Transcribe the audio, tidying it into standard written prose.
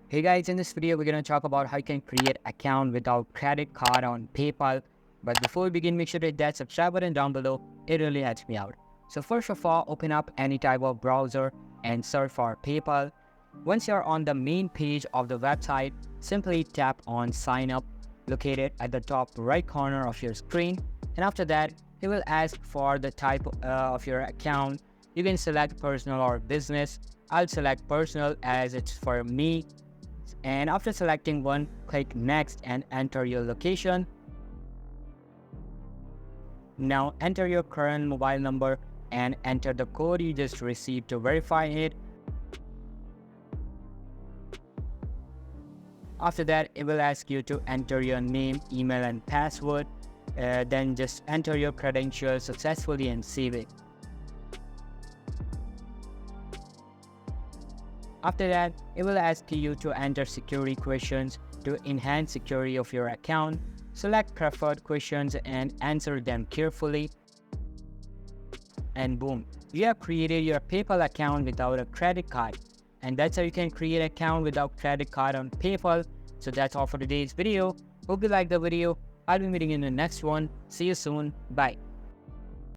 Hey guys, in this video we're going to talk about how you can create account without credit card on PayPal. But before we begin, make sure to hit that subscribe button down below. It really helps me out. So first of all, open up any type of browser and search for PayPal. Once you're on the main page of the website, simply tap on sign up located at the top right corner of your screen. And after that, it will ask for the type of your account. You can select personal or business. I'll select personal as it's for me. And after selecting one, click next and enter your location. Now enter your current mobile number and enter the code you just received to verify it. After that, it will ask you to enter your name, email and password. Then just enter your credentials successfully and save it. After that, it will ask you to enter security questions to enhance security of your account. Select preferred questions and answer them carefully. And boom, you have created your PayPal account without a credit card. And that's how you can create an account without credit card on PayPal. So that's all for today's video. Hope you liked the video. I'll be meeting you in the next one. See you soon. Bye.